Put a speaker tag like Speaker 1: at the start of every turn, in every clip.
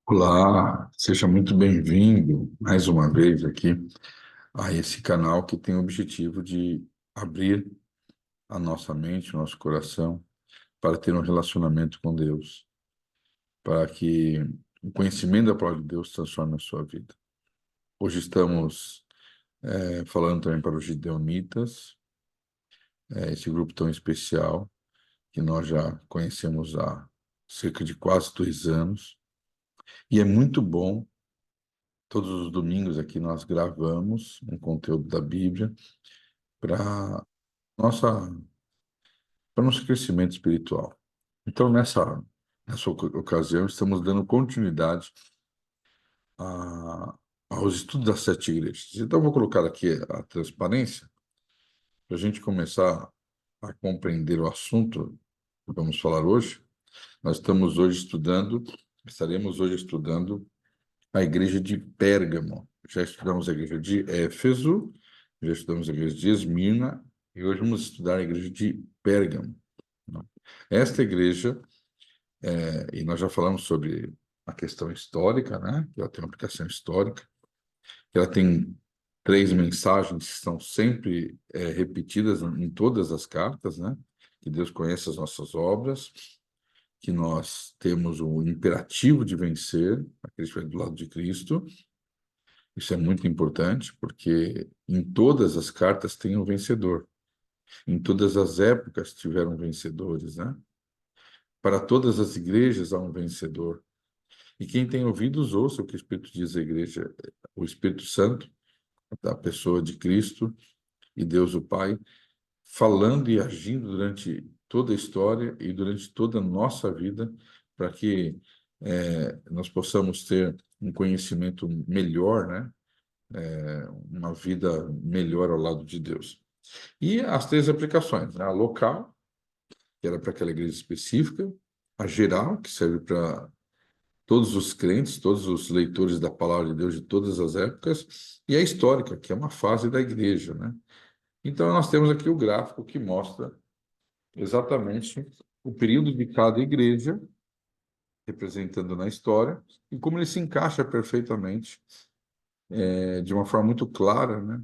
Speaker 1: Olá, seja muito bem-vindo mais uma vez aqui a esse canal que tem o objetivo de abrir a nossa mente, o nosso coração, para ter um relacionamento com Deus, para que o conhecimento da palavra de Deus transforme a sua vida. Hoje estamos falando também para os gideonitas, esse grupo tão especial que nós já conhecemos há cerca de quase 2 anos, e é muito bom. Todos os domingos aqui nós gravamos um conteúdo da Bíblia para nossa para nosso crescimento espiritual. Então, nessa ocasião, estamos dando continuidade aos estudos das 7 igrejas. Então, eu vou colocar aqui a transparência para a gente começar a compreender o assunto que vamos falar hoje. Nós estaremos hoje estudando a igreja de Pérgamo. Já estudamos a igreja de Éfeso, já estudamos a igreja de Esmirna, e hoje vamos estudar a igreja de Pérgamo. Esta igreja, e nós já falamos sobre a questão histórica, né? Que ela tem uma aplicação histórica, que ela tem 3 mensagens que são sempre repetidas em todas as cartas, né? Que Deus conhece as nossas obras, que nós temos o imperativo de vencer, aquele que vai do lado de Cristo. Isso é muito importante, porque em todas as cartas tem um vencedor. Em todas as épocas tiveram vencedores, né? Para todas as igrejas há um vencedor. E quem tem ouvidos, ouça o que o Espírito diz à igreja. O Espírito Santo, da pessoa de Cristo e Deus o Pai, falando e agindo durante toda a história e durante toda a nossa vida, para que nós possamos ter um conhecimento melhor, né? Uma vida melhor ao lado de Deus. E as 3 aplicações, né? A local, que era para aquela igreja específica, a geral, que serve para todos os crentes, todos os leitores da palavra de Deus de todas as épocas, e a histórica, que é uma fase da igreja, né? Então, nós temos aqui o gráfico que mostra exatamente o período de cada igreja, representando na história, e como ele se encaixa perfeitamente, de uma forma muito clara, né?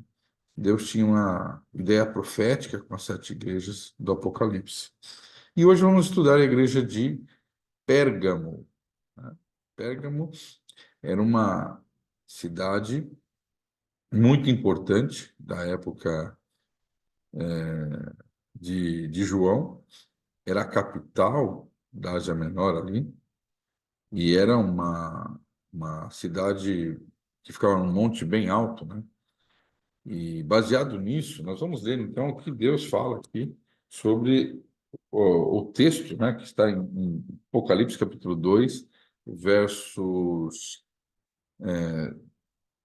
Speaker 1: Deus tinha uma ideia profética com as 7 igrejas do Apocalipse. E hoje vamos estudar a igreja de Pérgamo, né? Pérgamo era uma cidade muito importante da época de João, era a capital da Ásia Menor ali, e era uma cidade que ficava num monte bem alto, né? E baseado nisso, nós vamos ler então o que Deus fala aqui sobre o texto, né, que está em Apocalipse capítulo 2, versos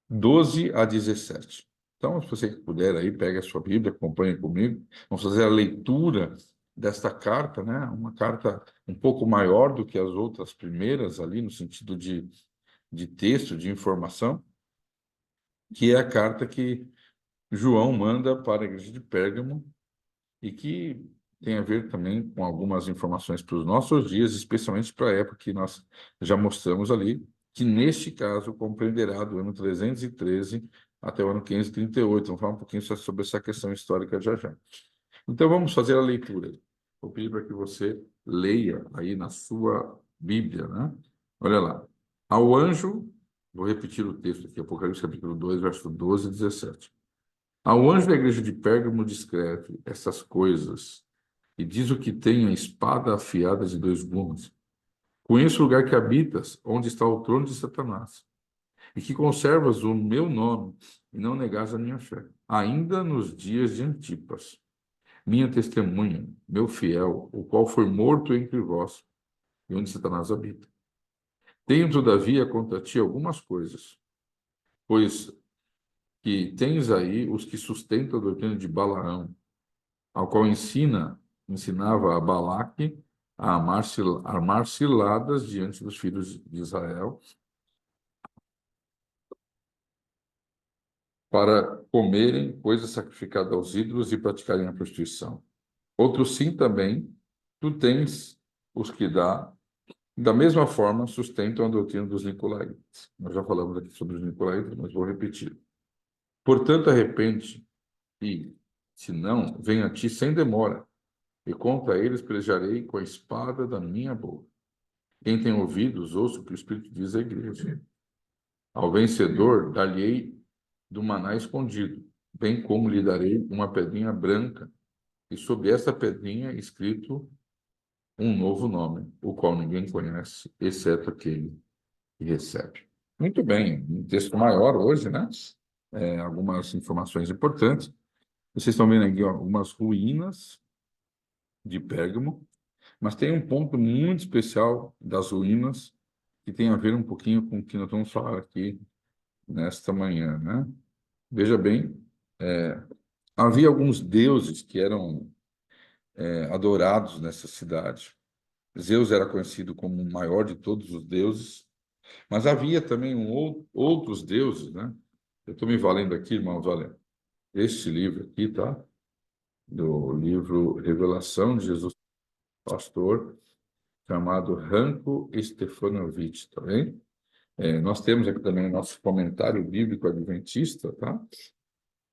Speaker 1: 12 a 17. Então, se você puder aí, pegue a sua Bíblia, acompanhe comigo. Vamos fazer a leitura desta carta, né? Uma carta um pouco maior do que as outras primeiras ali, no sentido de texto, de informação, que é a carta que João manda para a igreja de Pérgamo e que tem a ver também com algumas informações para os nossos dias, especialmente para a época que nós já mostramos ali, que neste caso compreenderá do ano 313 até o ano 538. Vamos falar um pouquinho só sobre essa questão histórica já já. Então vamos fazer a leitura. Vou pedir para que você leia aí na sua Bíblia, né? Olha lá. Ao anjo, vou repetir o texto aqui, Apocalipse capítulo 2, verso 12 e 17. Ao anjo da igreja de Pérgamo descreve essas coisas e diz o que tem a espada afiada de 2 gumes. Conheço o lugar que habitas, onde está o trono de Satanás, e que conservas o meu nome e não negas a minha fé, ainda nos dias de Antipas, minha testemunha, meu fiel, o qual foi morto entre vós, e onde Satanás habita. Tenho, todavia, contra ti algumas coisas, pois que tens aí os que sustentam a doutrina de Balaão, ao qual ensinava a Balaque a armar ciladas diante dos filhos de Israel, para comerem coisas sacrificadas aos ídolos e praticarem a prostituição. Outros sim também, tu tens os que dá Da mesma forma, sustentam a doutrina dos nicolaítas. Nós já falamos aqui sobre os nicolaítas, mas vou repetir. Portanto, arrepende e, se não, venha a ti sem demora, e contra eles pelejarei com a espada da minha boca. Quem tem ouvidos, ouça o que o Espírito diz à igreja. Ao vencedor, dar-lhe-ei do maná escondido, bem como lhe darei uma pedrinha branca, e sobre essa pedrinha escrito um novo nome, o qual ninguém conhece, exceto aquele que recebe. Muito bem, um texto maior hoje, né? Algumas informações importantes. Vocês estão vendo aqui ó, algumas ruínas de Pérgamo, mas tem um ponto muito especial das ruínas que tem a ver um pouquinho com o que nós vamos falar aqui nesta manhã, né? Veja bem, havia alguns deuses que eram adorados nessa cidade. Zeus era conhecido como o maior de todos os deuses, mas havia também outros deuses, né? Eu estou me valendo aqui, irmãos, olha, este livro aqui, tá? Do livro Revelação de Jesus Pastor, chamado Ranko Stefanovic, tá bem? Nós temos aqui também o nosso comentário bíblico adventista, tá?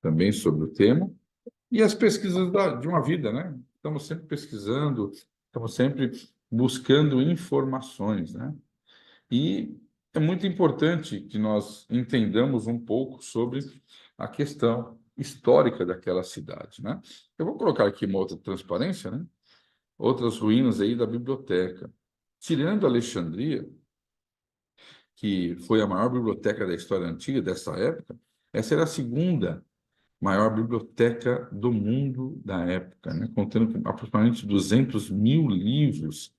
Speaker 1: Também sobre o tema. E as pesquisas de uma vida, né? Estamos sempre pesquisando, estamos sempre buscando informações, né? E é muito importante que nós entendamos um pouco sobre a questão histórica daquela cidade, né? Eu vou colocar aqui uma outra transparência, né? Outras ruínas aí da biblioteca. Tirando Alexandria, que foi a maior biblioteca da história antiga dessa época, essa era a segunda maior biblioteca do mundo da época, né? Contando com aproximadamente 200 mil livros.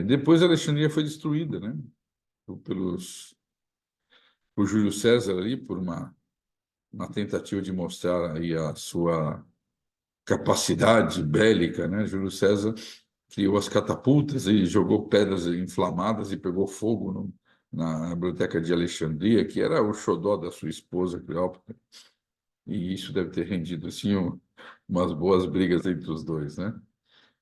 Speaker 1: Depois Alexandria foi destruída, né? Por Júlio César ali, por uma tentativa de mostrar aí a sua capacidade bélica, né? Júlio César criou as catapultas e jogou pedras inflamadas e pegou fogo na biblioteca de Alexandria, que era o xodó da sua esposa, Cleópatra, e isso deve ter rendido assim umas boas brigas entre os dois, né?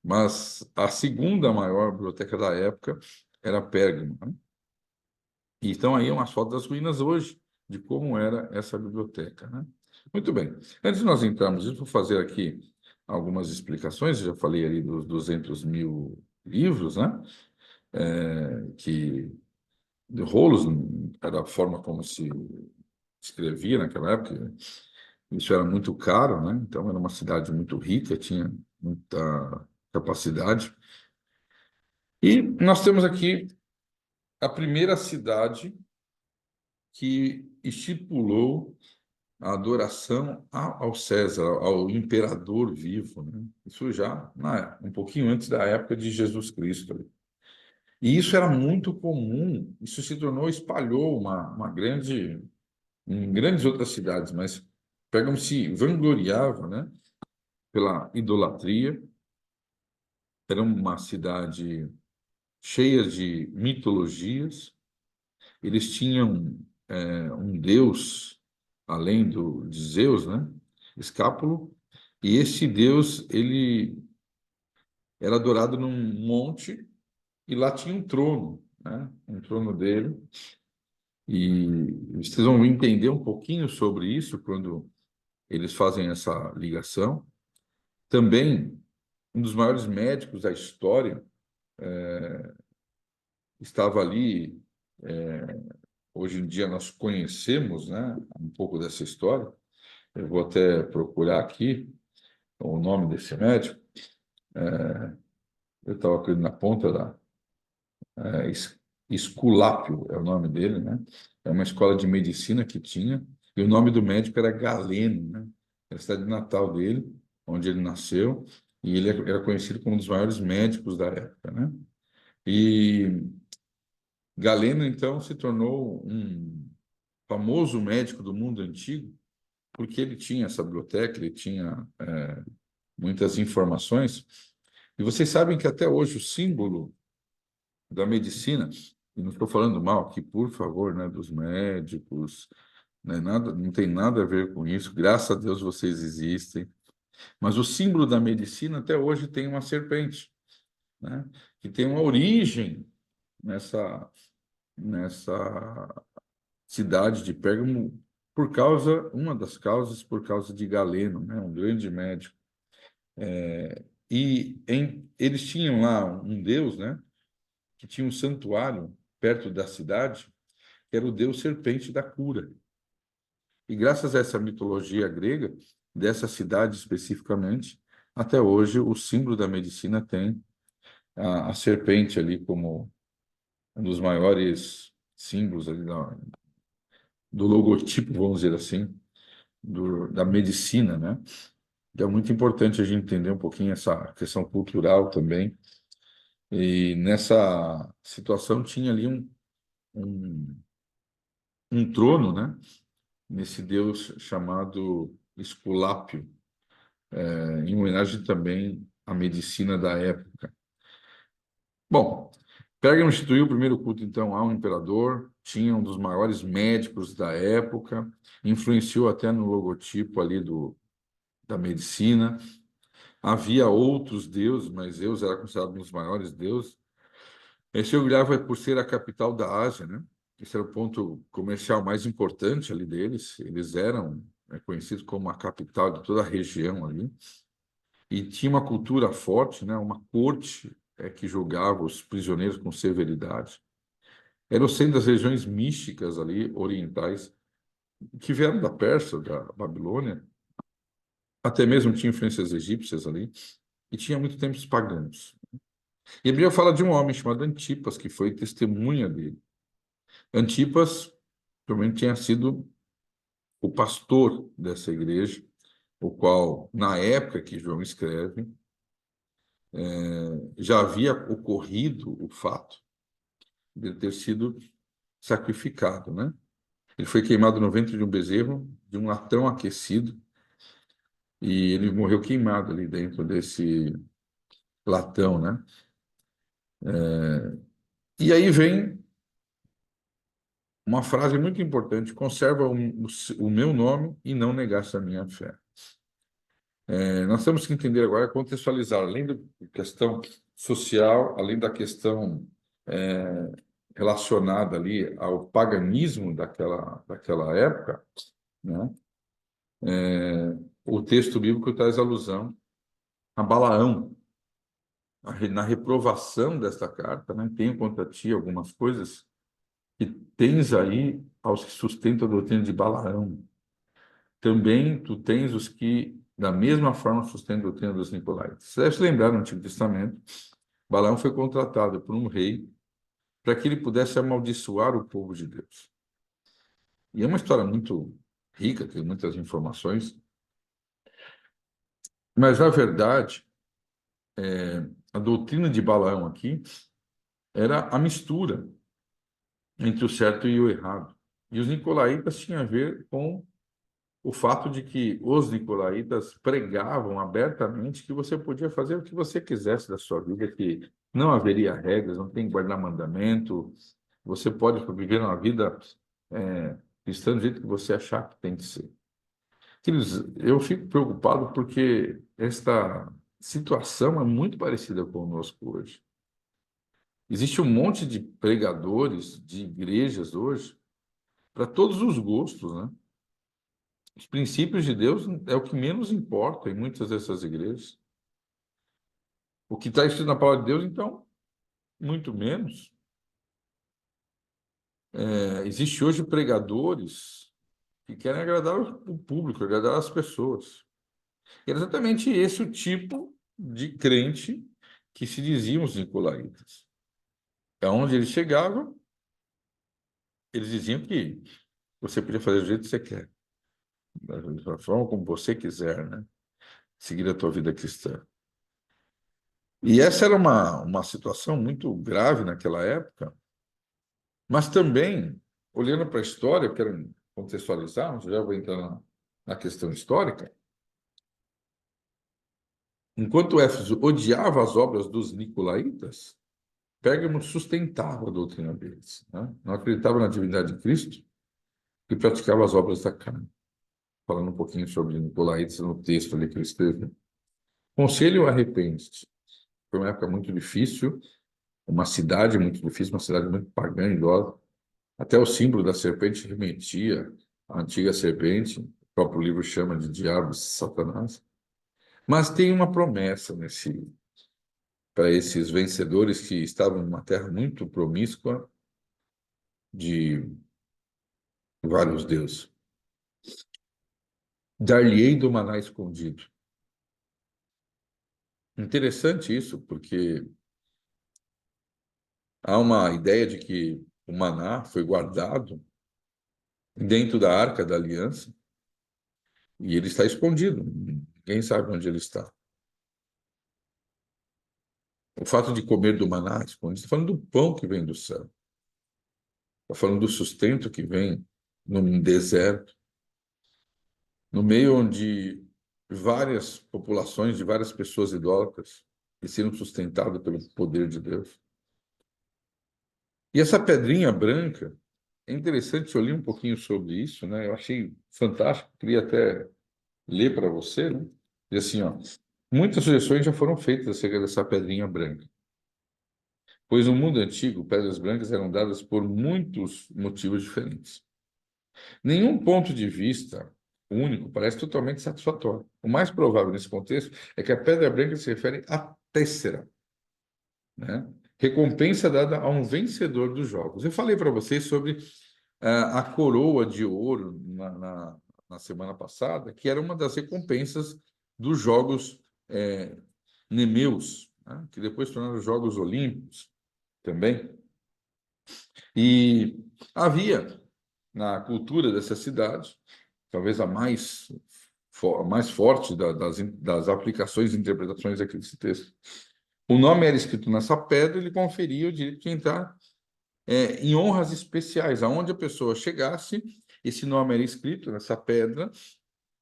Speaker 1: Mas a segunda maior biblioteca da época era Pérgamo, né? E estão aí umas fotos das ruínas hoje, de como era essa biblioteca, né? Muito bem. Antes de nós entrarmos, eu vou fazer aqui algumas explicações. Eu já falei ali dos 200 mil livros, né? Que de rolos era a forma como se escrevia naquela época. Isso era muito caro, né? Então era uma cidade muito rica, tinha muita capacidade. E nós temos aqui a primeira cidade que estipulou a adoração ao César, ao imperador vivo, né? Isso já um pouquinho antes da época de Jesus Cristo. E isso era muito comum, isso se tornou, espalhou em grandes outras cidades, mas Pérgamo se vangloriava, né, pela idolatria, era uma cidade cheia de mitologias, eles tinham um deus, além de Zeus, né, Escápulo, e esse deus, ele era adorado num monte, e lá tinha um trono, né, um trono dele, e vocês vão entender um pouquinho sobre isso quando eles fazem essa ligação. Também, um dos maiores médicos da história estava ali. Hoje em dia nós conhecemos, né, um pouco dessa história. Eu vou até procurar aqui o nome desse médico. Eu estava com ele na ponta da Esculápio, é o nome dele, né? É uma escola de medicina que tinha, e o nome do médico era Galeno, né? Era a cidade natal dele, onde ele nasceu, e ele era conhecido como um dos maiores médicos da época, né? E Galeno, então, se tornou um famoso médico do mundo antigo, porque ele tinha essa biblioteca, ele tinha muitas informações, e vocês sabem que até hoje o símbolo da medicina, e não estou falando mal aqui, por favor, né, dos médicos, né, nada, não tem nada a ver com isso, graças a Deus vocês existem, mas o símbolo da medicina até hoje tem uma serpente, né, que tem uma origem nessa cidade de Pérgamo uma das causas, por causa de Galeno, né, um grande médico. Eles tinham lá um deus, né, que tinha um santuário perto da cidade, que era o deus serpente da cura. E graças a essa mitologia grega, dessa cidade especificamente, até hoje o símbolo da medicina tem a serpente ali como um dos maiores símbolos ali do logotipo, vamos dizer assim, da medicina, né? Então, é muito importante a gente entender um pouquinho essa questão cultural também. E nessa situação tinha ali um, um trono, né? Nesse deus chamado Esculápio, em homenagem também à medicina da época. Bom, Pérgamo instituiu o primeiro culto, então, ao imperador, tinha um dos maiores médicos da época, influenciou até no logotipo ali da medicina. Havia outros deuses, mas Zeus era considerado um dos maiores deuses. Esse lugar vai por ser a capital da Ásia, né? Esse era o ponto comercial mais importante ali deles. Eles eram conhecidos como a capital de toda a região ali. E tinha uma cultura forte, né? Uma corte que julgava os prisioneiros com severidade. Era o centro das regiões místicas ali, orientais, que vieram da Pérsia, da Babilônia. Até mesmo tinha influências egípcias ali. E tinha muito tempos pagãos. E a Bíblia fala de um homem chamado Antipas, que foi testemunha dele. Antipas também tinha sido o pastor dessa igreja, o qual, na época que João escreve, já havia ocorrido o fato de ele ter sido sacrificado, né? Ele foi queimado no ventre de um bezerro, de um latão aquecido, e ele morreu queimado ali dentro desse latão, né? E aí vem uma frase muito importante: conserva o meu nome e não negaste a minha fé. Nós temos que entender agora, contextualizar, além da questão social, além da questão relacionada ali ao paganismo daquela época, né? O texto bíblico traz alusão a Balaão, na reprovação desta carta, né? Tenho contra ti algumas coisas que tens aí aos que sustentam a doutrina de Balaão. Também tu tens os que, da mesma forma, sustentam a doutrina dos Nicolaítas. Você deve se lembrar, no Antigo Testamento, Balaão foi contratado por um rei para que ele pudesse amaldiçoar o povo de Deus. E é uma história muito rica, tem muitas informações, mas, na verdade, a doutrina de Balaão aqui era a mistura entre o certo e o errado. E os nicolaítas tinham a ver com o fato de que os nicolaítas pregavam abertamente que você podia fazer o que você quisesse da sua vida, que não haveria regras, não tem que guardar mandamento, você pode viver uma vida cristã do jeito que você achar que tem que ser. Queridos, eu fico preocupado porque esta situação é muito parecida conosco hoje. Existe um monte de pregadores, de igrejas hoje, para todos os gostos, né? Os princípios de Deus é o que menos importa em muitas dessas igrejas. O que está escrito na palavra de Deus, então, muito menos. Existe hoje pregadores que querem agradar o público, agradar as pessoas. E era exatamente esse o tipo de crente que se diziam os nicolaítas. Onde eles chegavam, eles diziam que você podia fazer do jeito que você quer, da forma como você quiser, né? Seguir a tua vida cristã. E essa era uma situação muito grave naquela época, mas também, olhando para a história, eu quero contextualizar, já vou entrar na questão histórica. Enquanto Éfeso odiava as obras dos nicolaítas, Pérgamo sustentava a doutrina deles, né? Não acreditava na divindade de Cristo e praticava as obras da carne. Falando um pouquinho sobre nicolaítas no texto ali que eu escrevi. Conselho, arrepende-te. Foi uma época muito difícil, uma cidade muito difícil, uma cidade muito pagã, idosa. Até o símbolo da serpente remetia à antiga serpente, o próprio livro chama de diabo, Satanás. Mas tem uma promessa nesse para esses vencedores que estavam numa terra muito promíscua de vários deuses. Dar-lhe-ei do maná escondido. Interessante isso, porque há uma ideia de que o maná foi guardado dentro da Arca da Aliança e ele está escondido. Ninguém sabe onde ele está. O fato de comer do maná escondido, está falando do pão que vem do céu. Está falando do sustento que vem num deserto, no meio onde várias populações de várias pessoas idólatras e sendo sustentado pelo poder de Deus. E essa pedrinha branca, é interessante, eu li um pouquinho sobre isso, né? Eu achei fantástico, queria até ler para você, né? E assim, ó, muitas sugestões já foram feitas acerca dessa pedrinha branca, pois no mundo antigo, pedras brancas eram dadas por muitos motivos diferentes. Nenhum ponto de vista único parece totalmente satisfatório. O mais provável nesse contexto é que a pedra branca se refere à tessera, né? Recompensa dada a um vencedor dos jogos. Eu falei para vocês sobre a coroa de ouro na semana passada, que era uma das recompensas dos Jogos Nemeus, né? Que depois se tornaram os Jogos Olímpicos também. E havia na cultura dessa cidade, talvez a mais forte das aplicações e interpretações aqui desse texto. O nome era escrito nessa pedra, ele conferia o direito de entrar em honras especiais, aonde a pessoa chegasse, esse nome era escrito nessa pedra,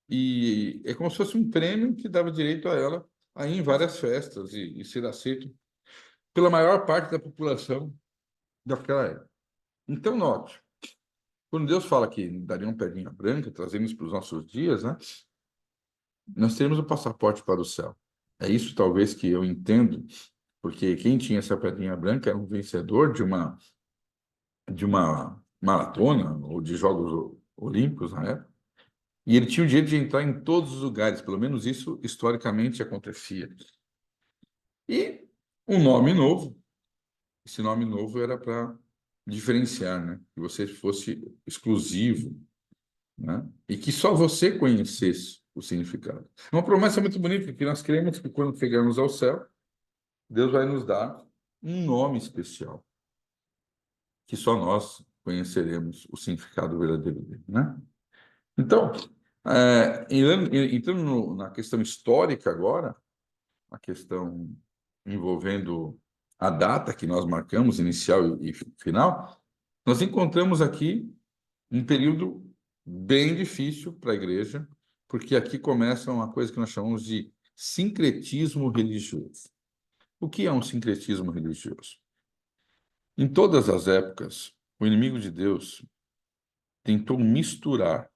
Speaker 1: e é como se fosse um prêmio que dava direito a ela a ir em várias festas e ser aceito pela maior parte da população daquela época. Então, note, quando Deus fala que daria uma pedrinha branca, trazendo isso para os nossos dias, né, nós teremos o passaporte para o céu. É isso, talvez, que eu entendo, porque quem tinha essa pedrinha branca era um vencedor de uma maratona ou de Jogos Olímpicos na época, e ele tinha o direito de entrar em todos os lugares, pelo menos isso historicamente acontecia. E um nome novo, esse nome novo era para diferenciar, né? Que você fosse exclusivo, né? E que só você conhecesse o significado. É uma promessa muito bonita, que nós queremos que quando chegarmos ao céu, Deus vai nos dar um nome especial, que só nós conheceremos o significado verdadeiro dele, né? Então, entrando na questão histórica agora, a questão envolvendo a data que nós marcamos, inicial e final, nós encontramos aqui um período bem difícil para a igreja, porque aqui começa uma coisa que nós chamamos de sincretismo religioso. O que é um sincretismo religioso? Em todas as épocas, o inimigo de Deus tentou misturar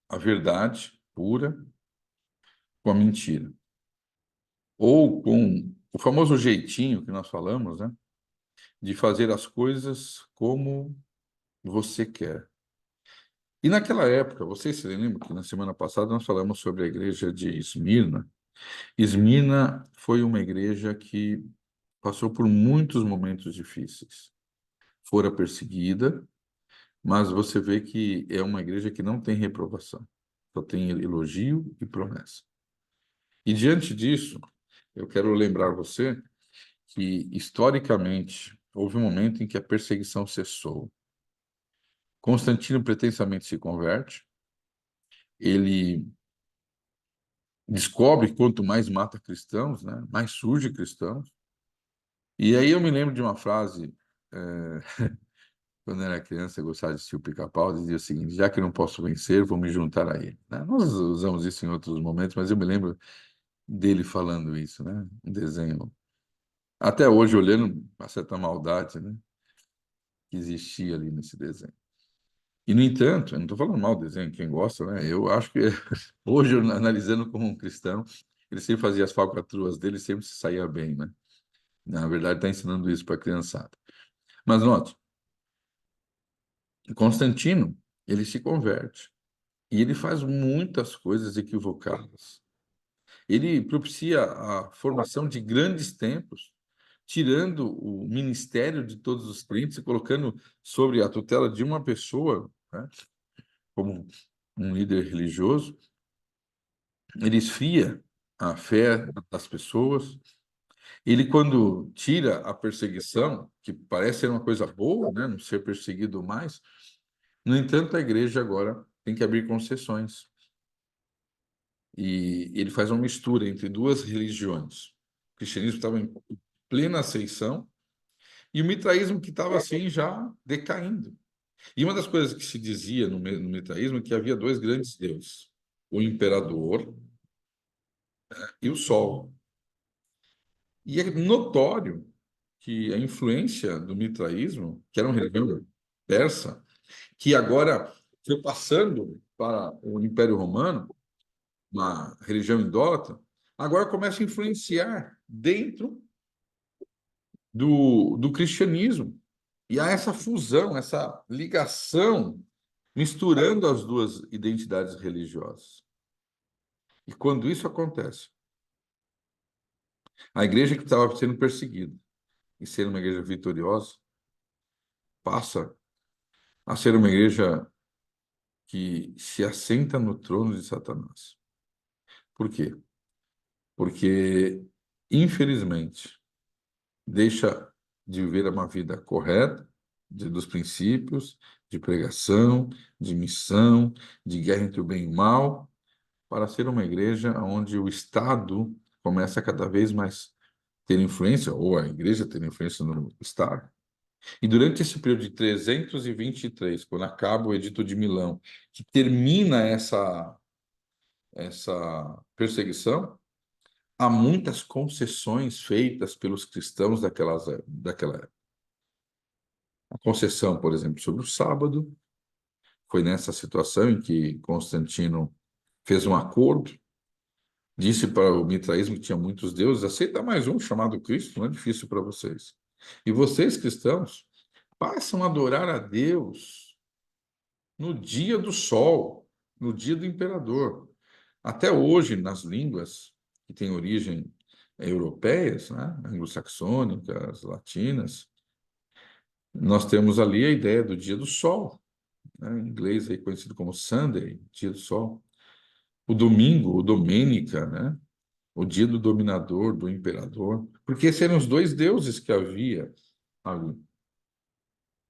Speaker 1: a verdade pura com a mentira, ou com o famoso jeitinho que nós falamos, né, de fazer as coisas como você quer. E naquela época, vocês se lembram que na semana passada nós falamos sobre a igreja de Esmirna? Esmirna foi uma igreja que passou por muitos momentos difíceis. Fora perseguida, mas você vê que é uma igreja que não tem reprovação, só tem elogio e promessa. E diante disso, eu quero lembrar você que, historicamente, houve um momento em que a perseguição cessou. Constantino pretensamente se converte, ele descobre que quanto mais mata cristãos, né, mais surge cristãos. E aí eu me lembro de uma frase, quando eu era criança, eu gostava de assistir o Pica-Pau, dizia o seguinte: já que não posso vencer, vou me juntar a ele. Né? Nós usamos isso em outros momentos, mas eu me lembro dele falando isso, né? Um desenho. Até hoje, olhando, uma certa maldade, né, que existia ali nesse desenho. E, no entanto, eu não estou falando mal do desenho, quem gosta, né? Eu acho que, hoje, analisando como um cristão, ele sempre fazia as falcatruas dele, sempre se saía bem, né? Na verdade, está ensinando isso para a criançada. Mas note, Constantino, ele se converte e ele faz muitas coisas equivocadas. Ele propicia a formação de grandes templos, tirando o ministério de todos os crentes e colocando sobre a tutela de uma pessoa, né, como um líder religioso. Ele esfria a fé das pessoas. Ele, quando tira a perseguição, que parece ser uma coisa boa, né, não ser perseguido mais, no entanto, a igreja agora tem que abrir concessões. E ele faz uma mistura entre duas religiões. O cristianismo estava em plena ascensão e o mitraísmo que estava assim já decaindo. E uma das coisas que se dizia no mitraísmo é que havia dois grandes deuses, o imperador e o sol. E é notório que a influência do mitraísmo, que era uma religião persa, que agora foi passando para o Império Romano, uma religião idólatra, agora começa a influenciar dentro do cristianismo. E há essa fusão, essa ligação, misturando as duas identidades religiosas. E quando isso acontece, a igreja que estava sendo perseguida e ser uma igreja vitoriosa passa a ser uma igreja que se assenta no trono de Satanás. Por quê? Porque, infelizmente, deixa de viver uma vida correta, dos princípios, de pregação, de missão, de guerra entre o bem e o mal, para ser uma igreja onde o Estado começa a cada vez mais ter influência, ou a igreja ter influência no Estado. E durante esse período de 323, quando acaba o Edito de Milão, que termina essa perseguição, há muitas concessões feitas pelos cristãos daquela época. A concessão, por exemplo, sobre o sábado, foi nessa situação em que Constantino fez um acordo, disse para o mitraísmo que tinha muitos deuses, aceita mais um chamado Cristo, não é difícil para vocês. E vocês, cristãos, passam a adorar a Deus no dia do sol, no dia do imperador. Até hoje, nas línguas que têm origem europeias, né, anglo-saxônicas, latinas, nós temos ali a ideia do dia do sol, né, em inglês aí conhecido como Sunday, dia do sol. O domingo, o Domenica, né, o dia do dominador, do imperador, porque esses eram os dois deuses que havia ali.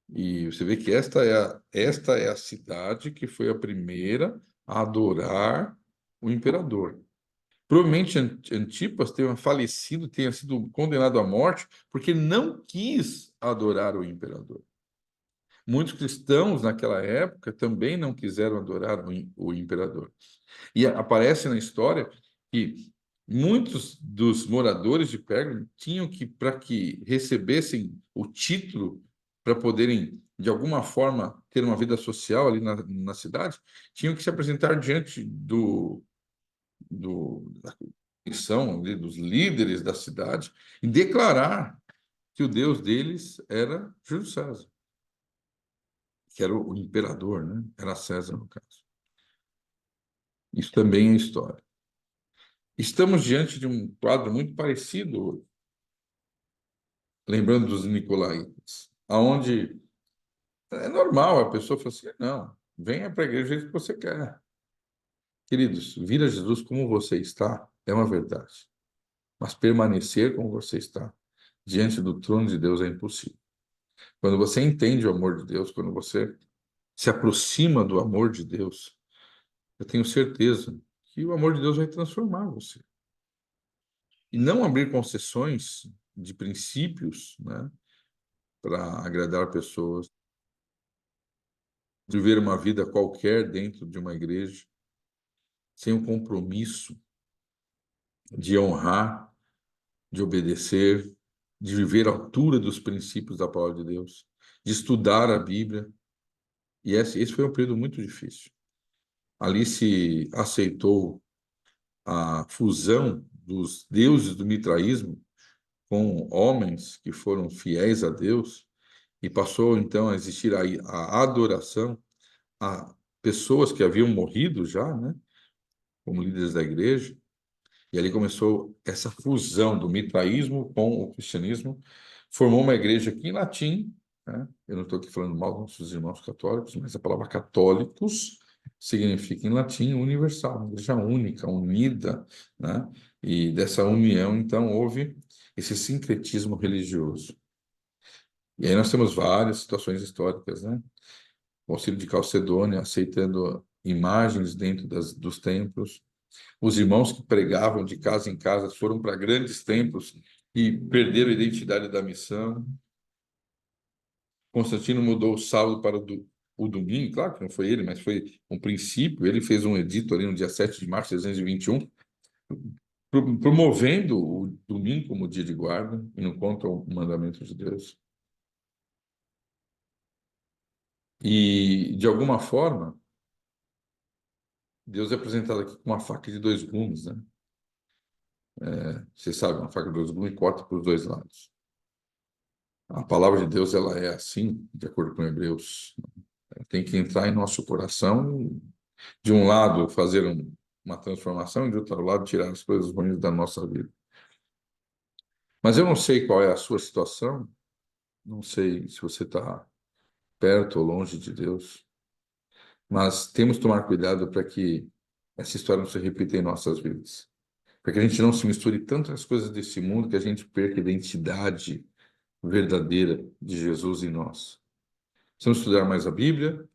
Speaker 1: E você vê que esta é a cidade que foi a primeira a adorar o imperador. Provavelmente Antipas tenha falecido, tenha sido condenado à morte, porque não quis adorar o imperador. Muitos cristãos naquela época também não quiseram adorar o imperador. E aparece na história que muitos dos moradores de Pérgamo tinham que, para que recebessem o título, para poderem, de alguma forma, ter uma vida social ali na cidade, tinham que se apresentar diante da comissão, ali, dos líderes da cidade, e declarar que o Deus deles era Júlio César, que era o imperador, né? Era César, no caso. Isso também é história. Estamos diante de um quadro muito parecido, lembrando dos Nicolaitas, aonde é normal a pessoa falar assim, não, venha para a igreja do jeito que você quer. Queridos, vir a Jesus como você está é uma verdade, mas permanecer como você está diante do trono de Deus é impossível. Quando você entende o amor de Deus, quando você se aproxima do amor de Deus, eu tenho certeza que o amor de Deus vai transformar você. E não abrir concessões de princípios, né, para agradar pessoas, de viver uma vida qualquer dentro de uma igreja, sem o compromisso de honrar, de obedecer, de viver à altura dos princípios da palavra de Deus, de estudar a Bíblia. E esse foi um período muito difícil. Ali se aceitou a fusão dos deuses do mitraísmo com homens que foram fiéis a Deus, e passou então a existir a adoração a pessoas que haviam morrido já, né, como líderes da igreja, e ali começou essa fusão do mitraísmo com o cristianismo, formou uma igreja aqui em latim, né? Eu não estou aqui falando mal dos nossos irmãos católicos, mas a palavra católicos significa em latim universal, uma igreja única, unida, né? E dessa união, então, houve esse sincretismo religioso. E aí nós temos várias situações históricas, né? O Concílio de Calcedônia aceitando imagens dentro dos templos, os irmãos que pregavam de casa em casa foram para grandes templos e perderam a identidade da missão. Constantino mudou o sábado para o domingo, claro que não foi ele, mas foi um princípio. Ele fez um edito ali no dia 7 de março de 321, promovendo o domingo como dia de guarda, e não contra o mandamento de Deus. E, de alguma forma, Deus é apresentado aqui com uma faca de dois gumes, né? Você sabe, uma faca de dois gumes corta para os dois lados. A palavra de Deus, ela é assim, de acordo com Hebreus. Ela tem que entrar em nosso coração, de um lado fazer uma transformação, e de outro lado tirar as coisas ruins da nossa vida. Mas eu não sei qual é a sua situação, não sei se você está perto ou longe de Deus, mas temos que tomar cuidado para que essa história não se repita em nossas vidas. Para que a gente não se misture tanto as coisas desse mundo que a gente perca a identidade verdadeira de Jesus em nós. Precisamos estudar mais a Bíblia,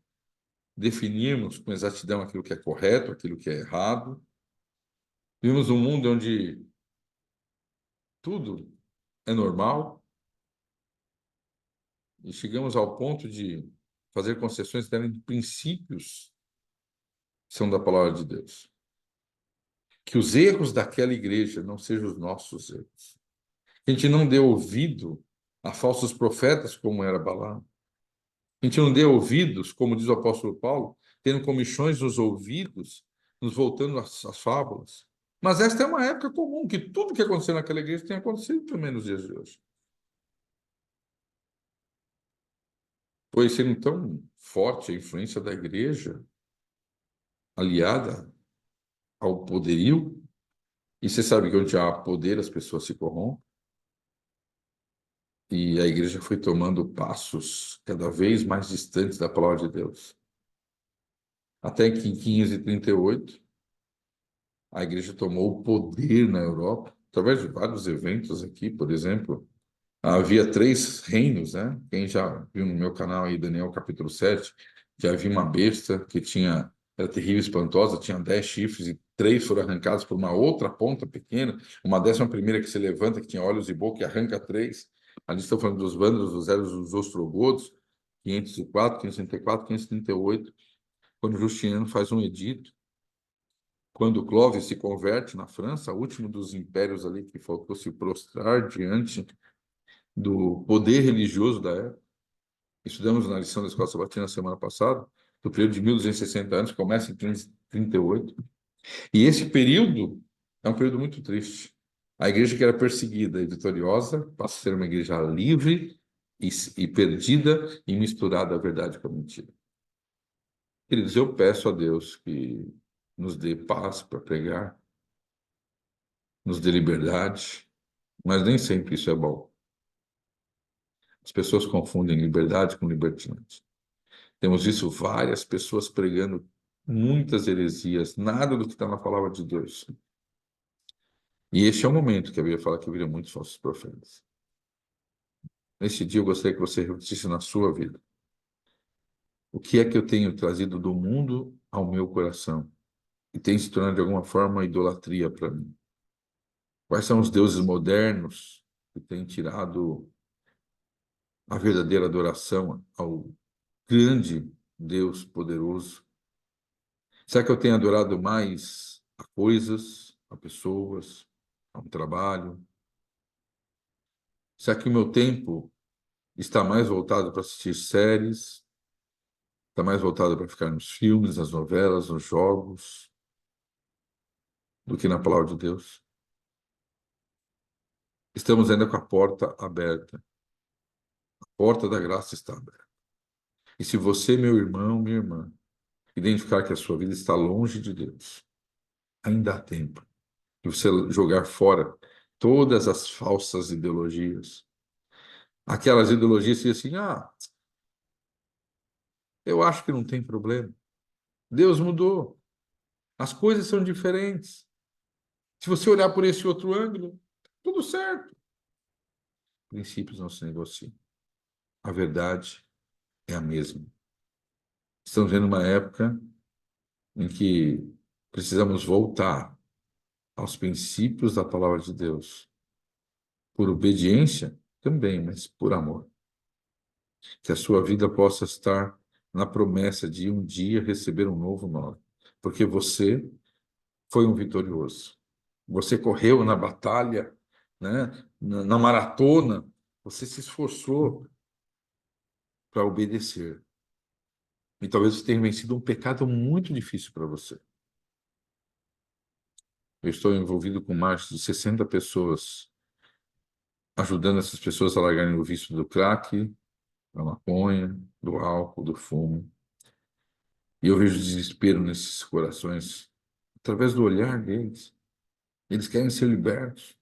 Speaker 1: definirmos com exatidão aquilo que é correto, aquilo que é errado. Vivemos um mundo onde tudo é normal e chegamos ao ponto de fazer concessões que eram princípios que são da palavra de Deus. Que os erros daquela igreja não sejam os nossos erros. Que a gente não dê ouvido a falsos profetas como era Balaão. A gente não dê ouvidos, como diz o apóstolo Paulo, tendo comichões nos ouvidos, nos voltando às fábulas. Mas esta é uma época comum, que tudo que aconteceu naquela igreja tem acontecido também nos dias de hoje. Foi sendo tão forte a influência da igreja, aliada ao poderio, e você sabe que onde há poder as pessoas se corrompem, e a igreja foi tomando passos cada vez mais distantes da palavra de Deus. Até que em 1538, a igreja tomou o poder na Europa, através de vários eventos aqui, por exemplo. Havia três reinos, né? Quem já viu no meu canal aí, Daniel capítulo 7, já havia uma besta que era terrível e espantosa, tinha 10 chifres e três foram arrancados por uma outra ponta pequena, uma 11ª que se levanta, que tinha olhos e boca e arranca três. Ali estão falando dos vândalos, dos eros, dos ostrogodos, 504, 564, 538, quando Justiniano faz um edito. Quando Clovis se converte na França, o último dos impérios ali que faltou se prostrar diante do poder religioso da época. Estudamos na lição da Escola Sabatina na semana passada, do período de 1260 anos, que começa em 38. E esse período é um período muito triste. A igreja que era perseguida e vitoriosa passa a ser uma igreja livre e perdida e misturada a verdade com a mentira. Queridos, eu peço a Deus que nos dê paz para pregar, nos dê liberdade, mas nem sempre isso é bom. As pessoas confundem liberdade com libertinagem. Temos visto várias pessoas pregando muitas heresias, nada do que está na palavra de Deus. E este é o momento que a Bíblia fala que viram muitos falsos profetas. Neste dia eu gostaria que você refletisse na sua vida. O que é que eu tenho trazido do mundo ao meu coração? E tem se tornado de alguma forma idolatria para mim? Quais são os deuses modernos que têm tirado a verdadeira adoração ao grande Deus poderoso? Será que eu tenho adorado mais a coisas, a pessoas, a um trabalho? Será que o meu tempo está mais voltado para assistir séries? Está mais voltado para ficar nos filmes, nas novelas, nos jogos, do que na palavra de Deus? Estamos ainda com a porta aberta. A porta da graça está aberta. E se você, meu irmão, minha irmã, identificar que a sua vida está longe de Deus, ainda há tempo de você jogar fora todas as falsas ideologias. Aquelas ideologias que assim, eu acho que não tem problema. Deus mudou. As coisas são diferentes. Se você olhar por esse outro ângulo, tudo certo. Princípios não se negociam. A verdade é a mesma. Estamos vendo uma época em que precisamos voltar aos princípios da palavra de Deus. Por obediência também, mas por amor. Que a sua vida possa estar na promessa de um dia receber um novo nome. Porque você foi um vitorioso. Você correu na batalha, né? Na maratona, você se esforçou para obedecer. E talvez você tenha vencido um pecado muito difícil para você. Eu estou envolvido com mais de 60 pessoas, ajudando essas pessoas a largarem o vício do crack, da maconha, do álcool, do fumo. E eu vejo desespero nesses corações, através do olhar deles. Eles querem ser libertos.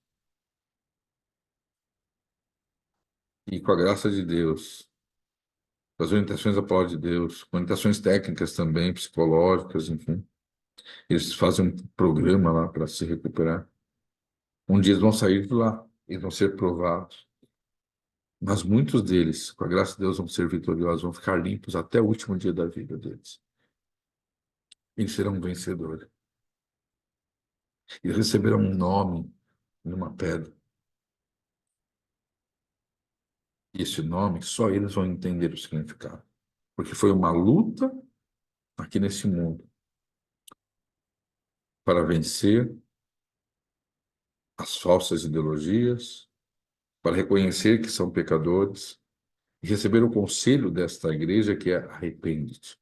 Speaker 1: E com a graça de Deus, com as orientações da palavra de Deus, com orientações técnicas também, psicológicas, enfim, eles fazem um programa lá para se recuperar. Um dia eles vão sair de lá, eles vão ser provados. Mas muitos deles, com a graça de Deus, vão ser vitoriosos, vão ficar limpos até o último dia da vida deles. Eles serão vencedores. E receberão um nome numa pedra. E esse nome, só eles vão entender o significado. Porque foi uma luta aqui nesse mundo para vencer as falsas ideologias, para reconhecer que são pecadores e receber o conselho desta igreja que é arrepende-te.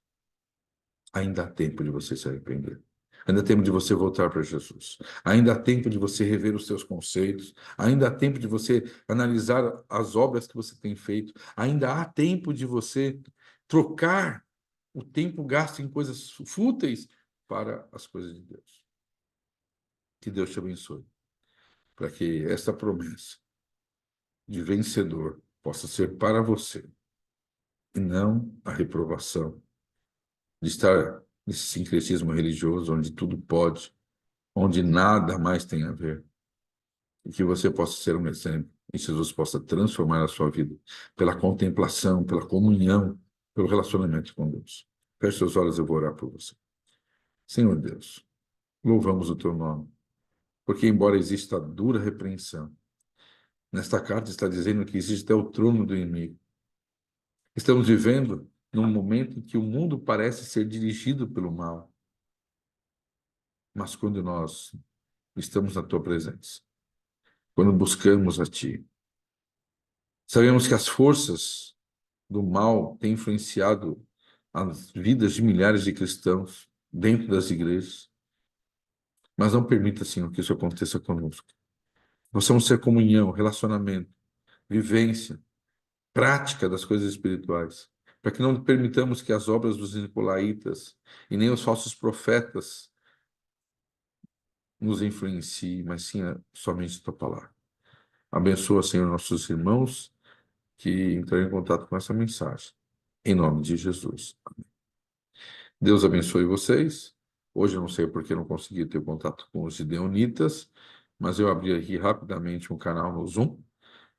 Speaker 1: Ainda há tempo de você se arrepender. Ainda há tempo de você voltar para Jesus. Ainda há tempo de você rever os seus conceitos. Ainda há tempo de você analisar as obras que você tem feito. Ainda há tempo de você trocar o tempo gasto em coisas fúteis para as coisas de Deus. Que Deus te abençoe, para que esta promessa de vencedor possa ser para você e não a reprovação de estar nesse sincretismo religioso onde tudo pode, onde nada mais tem a ver, e que você possa ser um exemplo e Jesus possa transformar a sua vida pela contemplação, pela comunhão, pelo relacionamento com Deus. Feche seus olhos, eu vou orar por você. Senhor Deus, louvamos o teu nome, porque embora exista dura repreensão, nesta carta está dizendo que existe até o trono do inimigo. Estamos vivendo num momento em que o mundo parece ser dirigido pelo mal, mas quando nós estamos na tua presença, quando buscamos a ti, sabemos que as forças do mal têm influenciado as vidas de milhares de cristãos dentro das igrejas, mas não permita, Senhor, que isso aconteça conosco. Nós vamos ter comunhão, relacionamento, vivência, prática das coisas espirituais, para que não permitamos que as obras dos nicolaítas e nem os falsos profetas nos influenciem, mas sim somente a tua palavra. Abençoa, Senhor, nossos irmãos que entraram em contato com essa mensagem. Em nome de Jesus. Deus abençoe vocês. Hoje eu não sei porque não consegui ter contato com os gideonitas, mas eu abri aqui rapidamente um canal no Zoom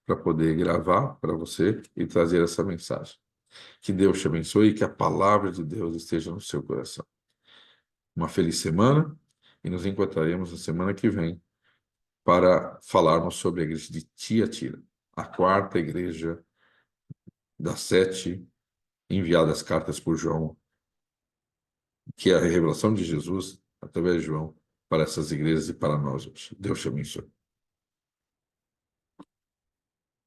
Speaker 1: para poder gravar para você e trazer essa mensagem. Que Deus te abençoe e que a palavra de Deus esteja no seu coração. Uma feliz semana e nos encontraremos na semana que vem para falarmos sobre a igreja de Tiatira, a quarta igreja das 7 enviadas cartas por João, que é a revelação de Jesus através de João para essas igrejas e para nós hoje. Deus te abençoe.